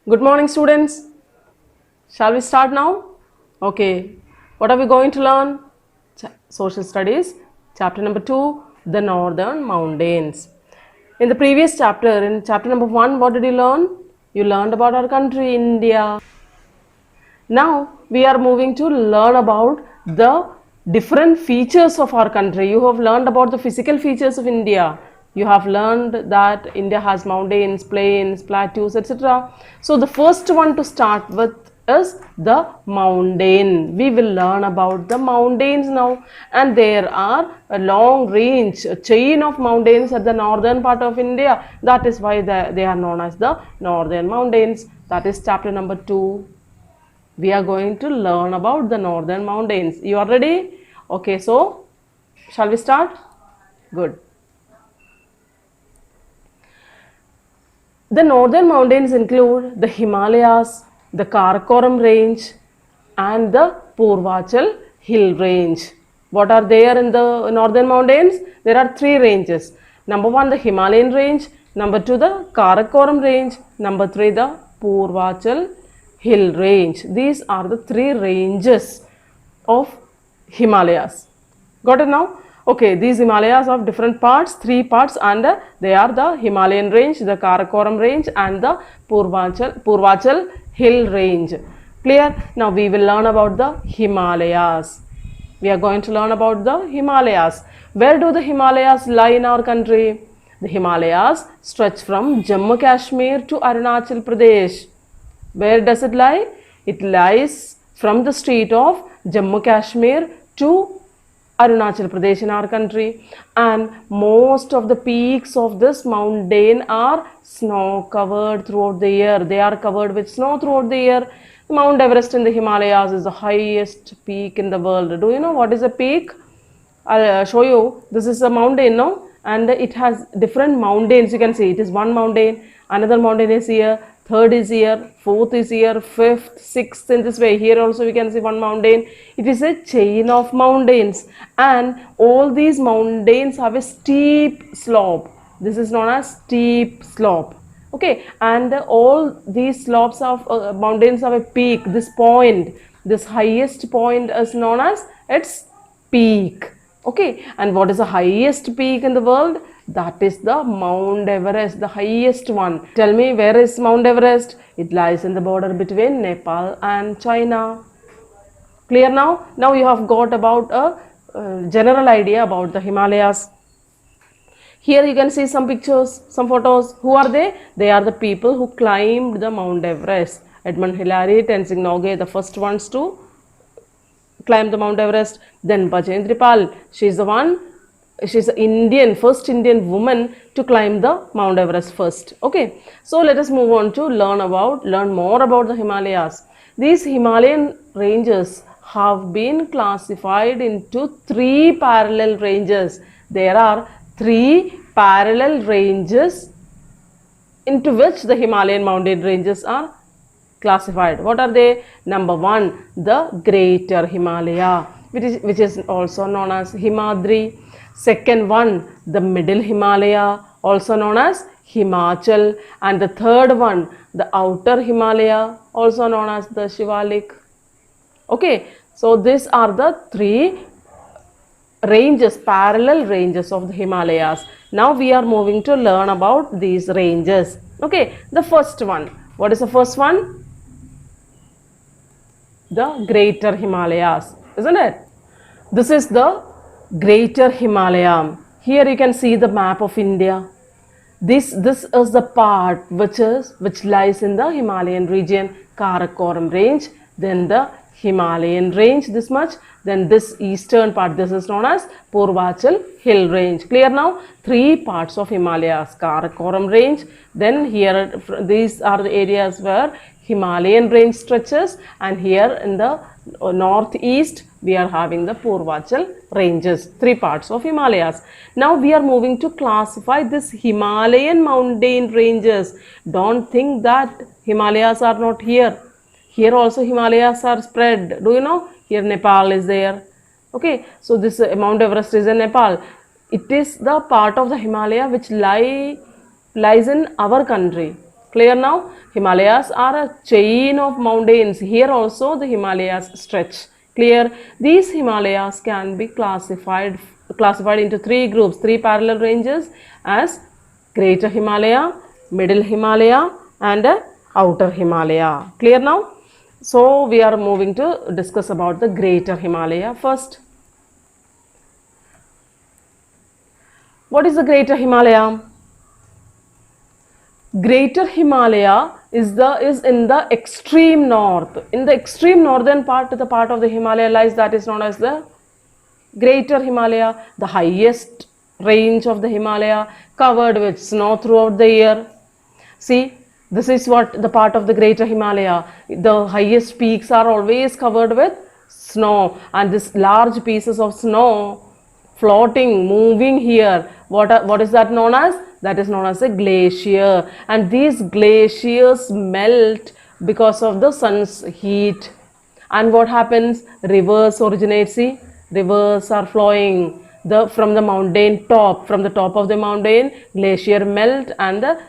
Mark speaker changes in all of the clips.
Speaker 1: Good morning, students. Shall we start now? Okay. What are we going to learn? Social Studies, chapter number 2, the Northern Mountains. In the previous chapter, in chapter number 1, what did you learn? You learned about our country, India. Now, we are moving to learn about the different features of our country. You have learned about the physical features of India. You have learned that India has mountains, plains, plateaus, etc. So, the first one to start with is the mountain. We will learn about the mountains now, and there are a long range, a chain of mountains at the northern part of India. That is why they are known as the northern mountains. That is chapter number 2. We are going to learn about the northern mountains. You are ready? Okay, so shall we start? Good. The northern mountains include the Himalayas, the Karakoram Range, and the Purvachal Hill Range. What are there in the northern mountains? There are 3 ranges. Number 1, the Himalayan Range. Number 2, the Karakoram Range. Number 3, the Purvachal Hill Range. These are the 3 ranges of Himalayas. Got it now? Okay, these Himalayas have different parts, 3 parts, and they are the Himalayan Range, the Karakoram Range, and the Purvachal Hill Range. Clear? Now we will learn about the Himalayas. We are going to learn about the Himalayas. Where do the Himalayas lie in our country? The Himalayas stretch from Jammu Kashmir to Arunachal Pradesh. Where does it lie? It lies from the state of Jammu Kashmir to Arunachal Pradesh in our country, and most of the peaks of this mountain are snow covered throughout the year. They are covered with snow throughout the year. Mount Everest in the Himalayas is the highest peak in the world. Do you know what is a peak? I'll show you. This is a mountain, no? And it has different mountains. You can see it is one mountain, another mountain is here, third is here, fourth is here, fifth, sixth, in this way. Here also we can see one mountain. It is a chain of mountains, and all these mountains have a steep slope. This is known as steep slope. Okay, and all these slopes of mountains have a peak. This point, this highest point is known as its peak. Okay, and what is the highest peak in the world? That is the Mount Everest, the highest one. Tell me, where is Mount Everest? It lies in the border between Nepal and China. Clear now? Now you have got about a general idea about the Himalayas. Here you can see some pictures, some photos. Who are they? They are the people who climbed the Mount Everest. Edmund Hillary, Tenzing Norgay, the first ones to climb the Mount Everest. Then Bachendri Pal, she's the one. She's the first Indian woman to climb the Mount Everest first. Okay, so let us move on to learn more about the Himalayas. These Himalayan ranges have been classified into 3 parallel ranges. There are 3 parallel ranges into which the Himalayan mountain ranges are classified. What are they? Number 1, the Greater Himalaya, which is also known as Himadri. Second one, the Middle Himalaya, also known as Himachal, and the third one, the Outer Himalaya, also known as the Shivalik. Okay, so these are the 3 ranges, parallel ranges of the Himalayas. Now we are moving to learn about these ranges. Okay, the first one. What is the first one? The Greater Himalayas, isn't it? This is the Greater Himalaya. Here you can see the map of India. This is the part which lies in the Himalayan region, Karakoram Range, then the Himalayan Range, this much, then this eastern part, this is known as Purvachal Hill Range. Clear now? 3 parts of Himalayas, Karakoram Range, then here these are the areas where Himalayan Range stretches, and here in the northeast we are having the Purvachal ranges, 3 parts of Himalayas. Now we are moving to classify this Himalayan mountain ranges. Don't think that Himalayas are not here. Here also Himalayas are spread. Do you know? Here Nepal is there. Okay, so this Mount Everest is in Nepal. It is the part of the Himalaya which lies in our country. Clear now? Himalayas are a chain of mountains. Here also the Himalayas stretch. Clear? These Himalayas can be classified into three groups, three parallel ranges as Greater Himalaya, Middle Himalaya and Outer Himalaya. Clear now? So we are moving to discuss about the Greater Himalaya first. What is the Greater Himalaya? Greater Himalaya is in the extreme north. In the extreme northern part, the part of the Himalaya lies that is known as the Greater Himalaya, the highest range of the Himalaya, covered with snow throughout the year. See, this is what the part of the Greater Himalaya. The highest peaks are always covered with snow, and this large pieces of snow floating, moving here. What is that known as? That is known as a glacier, and these glaciers melt because of the sun's heat. And what happens? Rivers originate. See, rivers are flowing from the mountain top. From the top of the mountain, glacier melt and the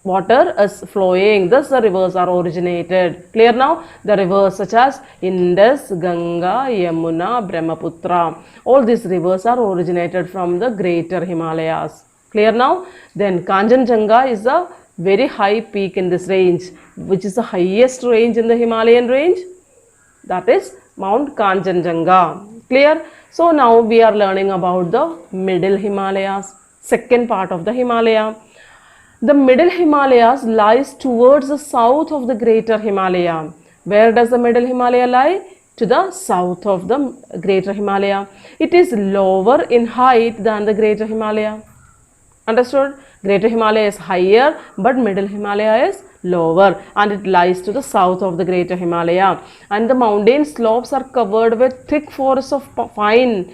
Speaker 1: water is flowing. Thus the rivers are originated. Clear now? The rivers such as Indus, Ganga, Yamuna, Brahmaputra, all these rivers are originated from the Greater Himalayas. Clear now? Then Kanchenjunga is a very high peak in this range. Which is the highest range in the Himalayan range? That is Mount Kanchenjunga. Clear? So now we are learning about the Middle Himalayas, second part of the Himalaya. The Middle Himalayas lies towards the south of the Greater Himalaya. Where does the Middle Himalaya lie? To the south of the Greater Himalaya. It is lower in height than the Greater Himalaya. Understood? Greater Himalaya is higher, but Middle Himalaya is lower, and it lies to the south of the Greater Himalaya. And the mountain slopes are covered with thick forests of pine.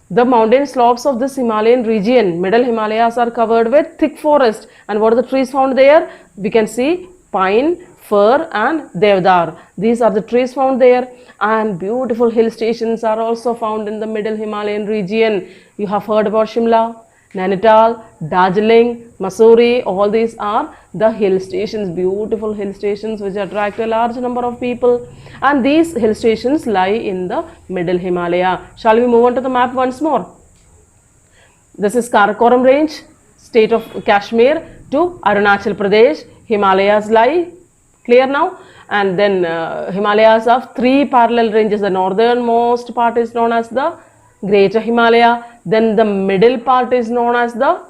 Speaker 1: The mountain slopes of this Himalayan region, Middle Himalayas, are covered with thick forest. And what are the trees found there? We can see pine, fir and deodar. These are the trees found there, and beautiful hill stations are also found in the Middle Himalayan region. You have heard about Shimla, Nainital, Darjeeling, Mussoorie. All these are the hill stations, beautiful hill stations which attract a large number of people. And these hill stations lie in the Middle Himalaya. Shall we move on to the map once more? This is Karakoram Range, state of Kashmir to Arunachal Pradesh. Himalayas lie. Clear now? And then Himalayas have three parallel ranges. The northernmost part is known as the Greater Himalaya. Then the middle part is known as the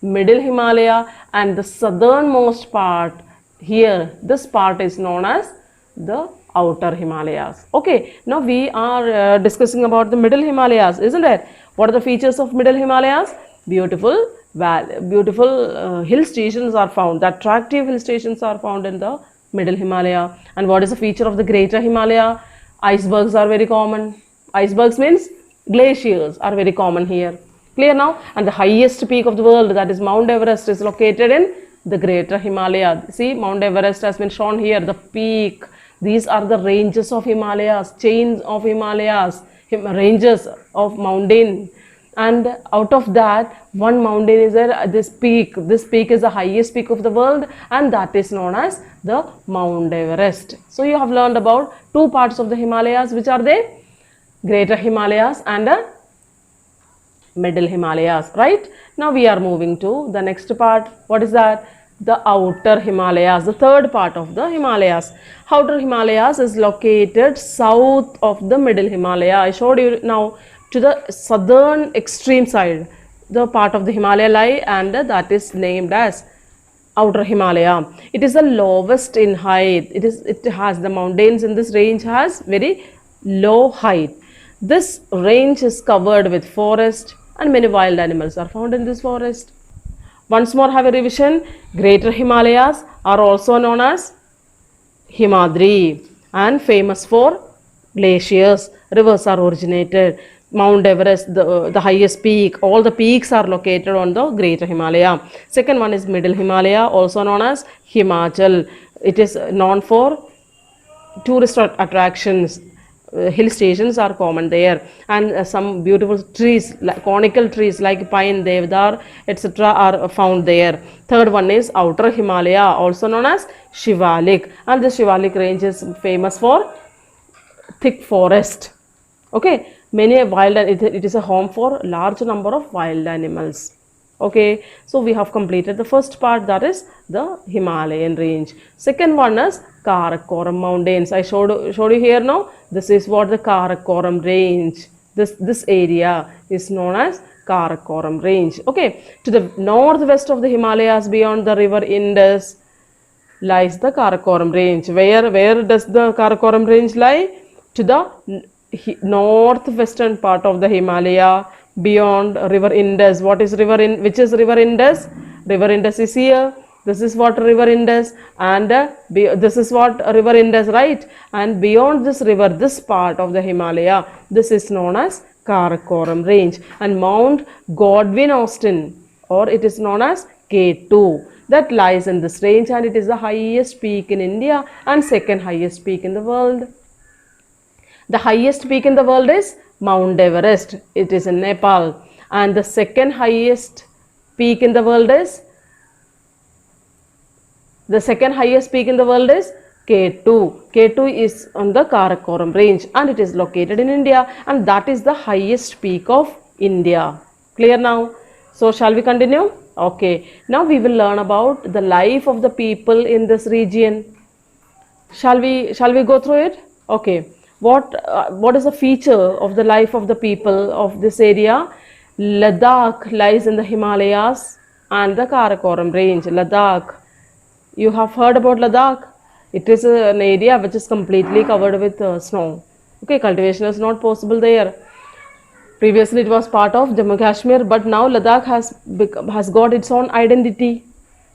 Speaker 1: Middle Himalaya, and the southernmost part here, this part is known as the Outer Himalayas. Okay, now we are discussing about the Middle Himalayas, isn't it? What are the features of Middle Himalayas? Beautiful hill stations are found. The attractive hill stations are found in the Middle Himalaya. And what is the feature of the Greater Himalaya? Icebergs are very common. Icebergs means glaciers are very common here. Clear now? And the highest peak of the world, that is Mount Everest, is located in the Greater Himalaya. See, Mount Everest has been shown here, the peak. These are the ranges of Himalayas, chains of Himalayas, ranges of mountain. And out of that, one mountain is there, this peak. This peak is the highest peak of the world, and that is known as the Mount Everest. So you have learned about two parts of the Himalayas. Which are they? Greater Himalayas and Middle Himalayas, right? Now we are moving to the next part. What is that? The Outer Himalayas, the third part of the Himalayas. Outer Himalayas is located south of the Middle Himalaya. I showed you now to the southern extreme side, the part of the Himalaya lie, and that is named as Outer Himalaya. It is the lowest in height. It has the mountains in this range has very low height. This range is covered with forest, and many wild animals are found in this forest. Once more have a revision. Greater Himalayas are also known as Himadri and famous for glaciers. Rivers are originated. Mount Everest, the highest peak, all the peaks are located on the Greater Himalaya. Second one is Middle Himalaya, also known as Himachal. It is known for tourist attractions. hill stations are common there, and some beautiful trees, like conical trees like pine, devdar, etc. are found there. Third one is outer Himalaya, also known as Shivalik, and the Shivalik range is famous for thick forest. Okay, many wild, it is a home for large number of wild animals. Okay, so we have completed the first part, that is the Himalayan range. Second one is Karakoram Mountains. I showed you here now. This is what the Karakoram Range. This area is known as Karakoram Range. Okay, to the northwest of the Himalayas, beyond the river Indus, lies the Karakoram Range. Where does the Karakoram Range lie? To the northwestern part of the Himalaya, beyond river Indus. Which is river Indus? River Indus is here. This is what river Indus, and this is what river Indus, right? And beyond this river, this part of the Himalaya, this is known as Karakoram Range, and Mount Godwin Austen, or it is known as K2, that lies in this range, and it is the highest peak in India and second highest peak in the world. The highest peak in the world is Mount Everest. It is in Nepal. And the second highest peak in the world is K2. K2 is on the Karakoram Range, and it is located in India, and that is the highest peak of India. Clear now? So shall we continue? Okay. Now we will learn about the life of the people in this region. Shall we go through it? Okay. What is the feature of the life of the people of this area? Ladakh lies in the Himalayas and the Karakoram Range. Ladakh, you have heard about Ladakh. It is an area which is completely covered with snow. Okay, cultivation is not possible there. Previously it was part of Jammu Kashmir, but now Ladakh has got its own identity,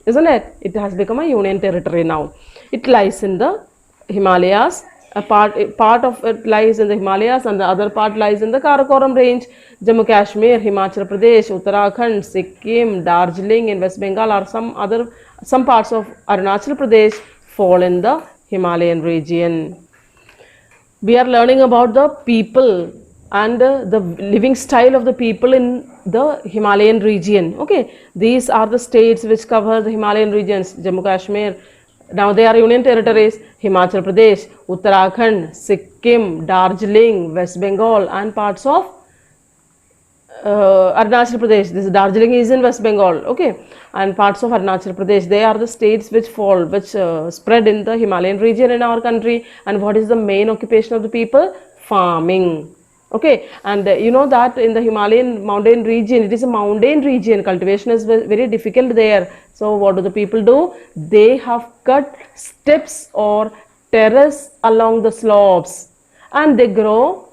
Speaker 1: isn't it? It has become a union territory now. It lies in the Himalayas. A part of it lies in the Himalayas, and the other part lies in the Karakoram Range. Jammu Kashmir, Himachal Pradesh, Uttarakhand, Sikkim, Darjeeling in West Bengal, or some parts of Arunachal Pradesh fall in the Himalayan region. We are learning about the people and the living style of the people in the Himalayan region. Okay, these are the states which cover the Himalayan regions. Jammu Kashmir, now they are union territories. Himachal Pradesh, Uttarakhand, Sikkim, Darjeeling, West Bengal, and parts of Arunachal Pradesh. This Darjeeling is in West Bengal, okay, and parts of Arunachal Pradesh. They are the states which spread in the Himalayan region in our country. And what is the main occupation of the people? Farming. Okay, and you know that in the Himalayan mountain region, it is a mountain region. Cultivation is very difficult there. So what do the people do? They have cut steps or terrace along the slopes, and they grow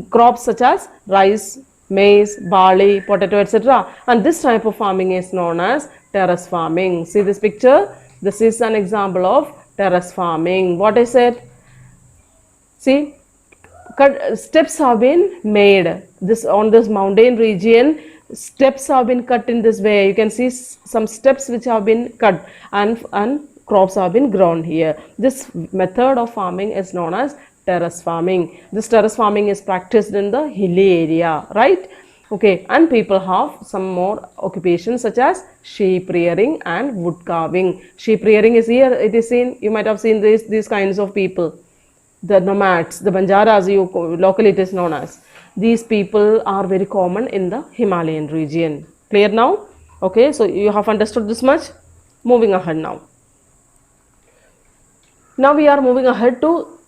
Speaker 1: crops such as rice, maize, barley, potato, etc. And this type of farming is known as terrace farming. See this picture? This is an example of terrace farming. What I said? See, steps have been made. On this mountain region, steps have been cut in this way. You can see some steps which have been cut, and crops have been grown here. This method of farming is known as terrace farming. This terrace farming is practiced in the hilly area, right? Okay, and people have some more occupations such as sheep rearing and wood carving. Sheep rearing is here. It is seen. You might have seen these kinds of people. The nomads, the Banjaras, locally it is known as. These people are very common in the Himalayan region. Clear now? Okay, so you have understood this much. Moving ahead now. Now we are moving ahead to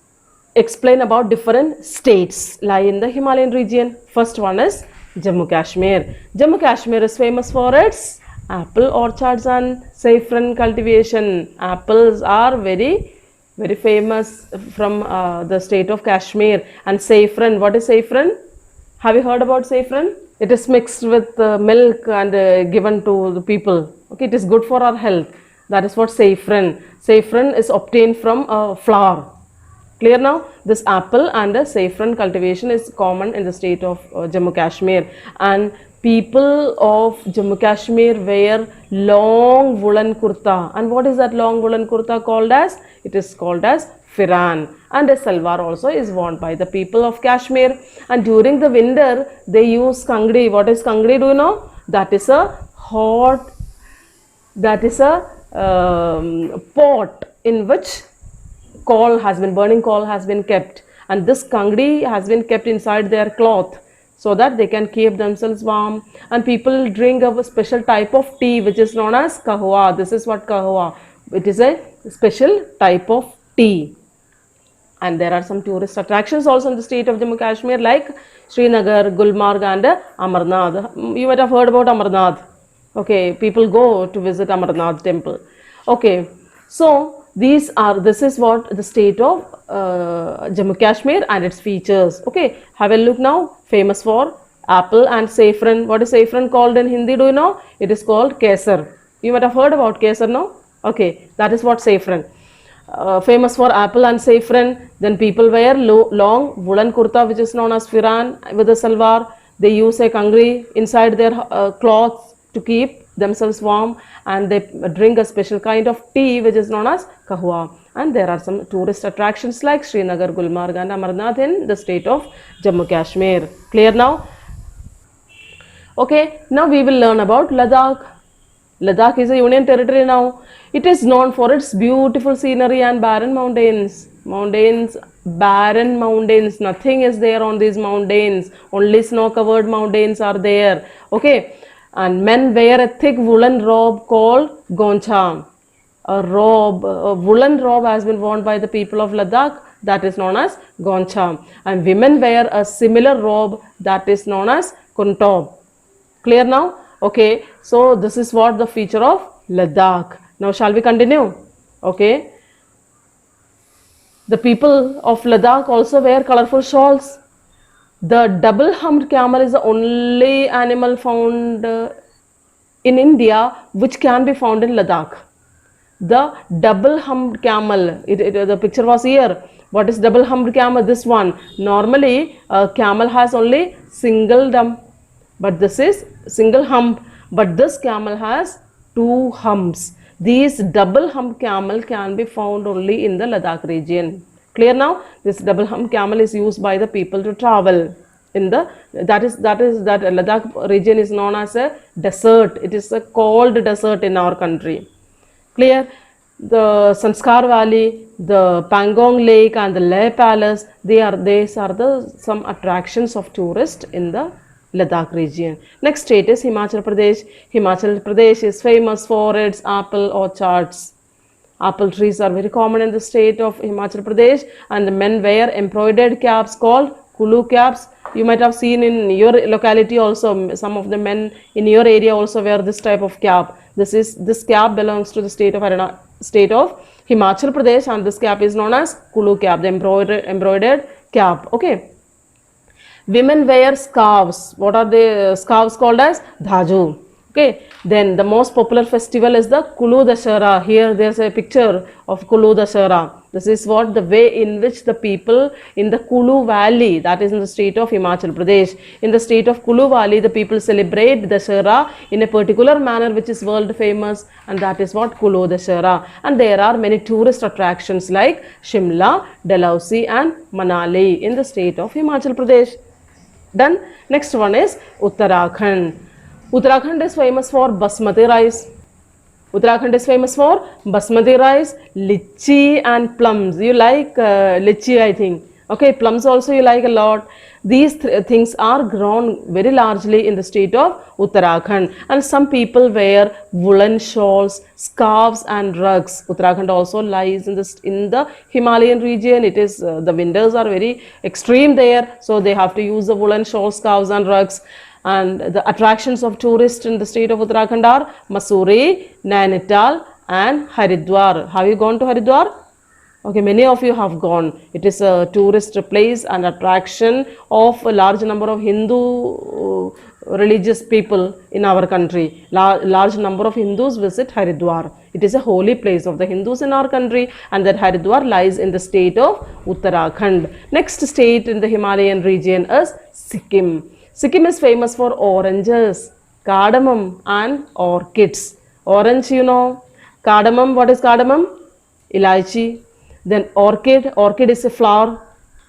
Speaker 1: explain about different states lie in the Himalayan region. First one is Jammu Kashmir. Jammu Kashmir is famous for its apple orchards and saffron cultivation. Apples are very famous from the state of Kashmir. And saffron, what is saffron? Have you heard about saffron? It is mixed with milk and given to the people. Okay, it is good for our health. That is what saffron. Saffron is obtained from flour. Clear now? This apple and saffron cultivation is common in the state of Jammu Kashmir. And people of Jammu Kashmir wear long woolen kurta. And what is that long woolen kurta called as? It is called as Firan, and a salwar also is worn by the people of Kashmir. And during the winter, they use kangri. What is kangri? Do you know? That is a hot, that is a pot in which burning coal has been kept, and this kangri has been kept inside their cloth so that they can keep themselves warm. And people drink a special type of tea which is known as kahwa. This is what kahwa, it is a special type of tea. And there are some tourist attractions also in the state of Jammu Kashmir, like Srinagar, Gulmarg, and Amarnath. You might have heard about Amarnath. Okay, people go to visit Amarnath temple. Okay, so this is what the state of Jammu Kashmir and its features. Okay, have a look now. Famous for apple and saffron. What is saffron called in Hindi? Do you know? It is called kesar. You might have heard about kesar, no? Okay, that is what saffron. Famous for apple and saffron. Then people wear long woolen kurta which is known as firan with a salwar. They use a kangri inside their cloths to keep themselves warm, and they drink a special kind of tea which is known as kahwa. And there are some tourist attractions like Srinagar, Gulmarg, and Amarnath in the state of Jammu Kashmir. Clear now? Okay, now we will learn about Ladakh. Ladakh is a union territory now. It is known for its beautiful scenery and barren mountains. Barren mountains. Nothing is there on these mountains. Only snow-covered mountains are there. Okay, and men wear a thick woolen robe called goncha. A woolen robe has been worn by the people of Ladakh, that is known as goncha. And women wear a similar robe that is known as kuntob. Clear now? Okay, so this is what the feature of Ladakh. Now shall we continue? Okay. The people of Ladakh also wear colorful shawls. The double humped camel is the only animal found in India which can be found in Ladakh. The double humped camel, the picture was here. What is double humped camel? This one. Normally a camel has only single hump, but this is single hump, but this camel has two humps. These double hump camel can be found only in the Ladakh region. Clear now? This double hump camel is used by the people to travel in the that Ladakh region is known as a desert. It is a cold desert in our country. Clear? The Sanskar Valley, the Pangong Lake, and the Leh Palace, these are some attractions of tourists in the Ladakh region. Next state is Himachal Pradesh. Himachal Pradesh is famous for its apple orchards. Apple trees are very common in the state of Himachal Pradesh, and the men wear embroidered caps called kulu caps. You might have seen in your locality also, some of the men in your area also wear this type of cap. This cap belongs to the state of Himachal Pradesh, and this cap is known as kulu cap, the embroidered cap. Okay. Women wear scarves. What are the scarves called as? Dhaju. Okay. Then the most popular festival is the Kulu Dashara. Here there is a picture of Kulu Dashara. This is what the way in which the people in the Kulu Valley, that is in the state of Himachal Pradesh, in the state of Kulu Valley, the people celebrate Dashara in a particular manner which is world famous, and that is what Kulu Dashara. And there are many tourist attractions like Shimla, Dalhousie, and Manali in the state of Himachal Pradesh. Done. Next one is Uttarakhand. Uttarakhand is famous for basmati rice. Uttarakhand is famous for basmati rice, lychee, and plums. You like lychee, I think. Okay, plums also you like a lot. These things are grown very largely in the state of Uttarakhand, and some people wear woolen shawls, scarves, and rugs. Uttarakhand also lies in the Himalayan region. It is the winters are very extreme there, so they have to use the woolen shawls, scarves, and rugs. And the attractions of tourists in the state of Uttarakhand are Mussoorie, Nainital, and Haridwar. Have you gone to Haridwar? Okay, many of you have gone. It is a tourist place and attraction of a large number of Hindu religious people in our country. Large number of Hindus visit Haridwar. It is a holy place of the Hindus in our country, and that Haridwar lies in the state of Uttarakhand. Next state in the Himalayan region is Sikkim. Sikkim is famous for oranges, cardamom, and orchids. Orange, you know. Cardamom, what is cardamom? Elaichi. Then orchid is a flower,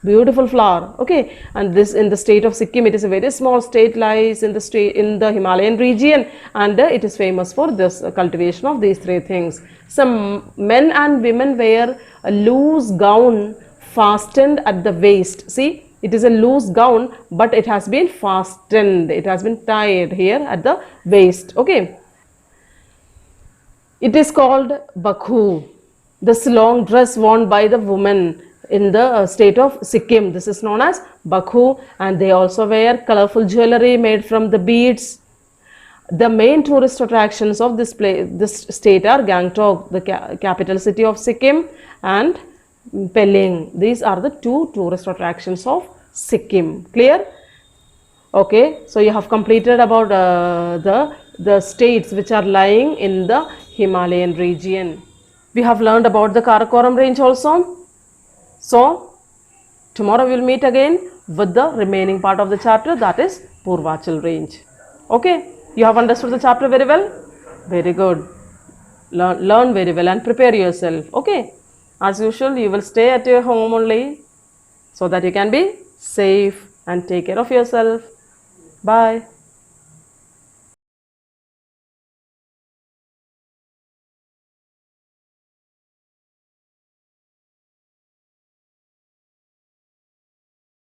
Speaker 1: beautiful flower, okay. And this in the state of Sikkim, it is a very small state, lies in the state in the Himalayan region, and it is famous for this cultivation of these three things. Some men and women wear a loose gown fastened at the waist. See, it is a loose gown, but it has been fastened, it has been tied here at the waist, okay. It is called bakhu, this long dress worn by the women in the state of Sikkim. This is known as bakhu, and they also wear colorful jewelry made from the beads. The main tourist attractions of this state are Gangtok, the capital city of Sikkim, and Pelling. These are the two tourist attractions of Sikkim. Clear? Okay, so you have completed about the states which are lying in the Himalayan region. We have learned about the Karakoram Range also. So, tomorrow we will meet again with the remaining part of the chapter, that is Purvachal Range. Okay, you have understood the chapter very well? Very good. Learn very well and prepare yourself. Okay, as usual, you will stay at your home only so that you can be safe and take care of yourself. Bye.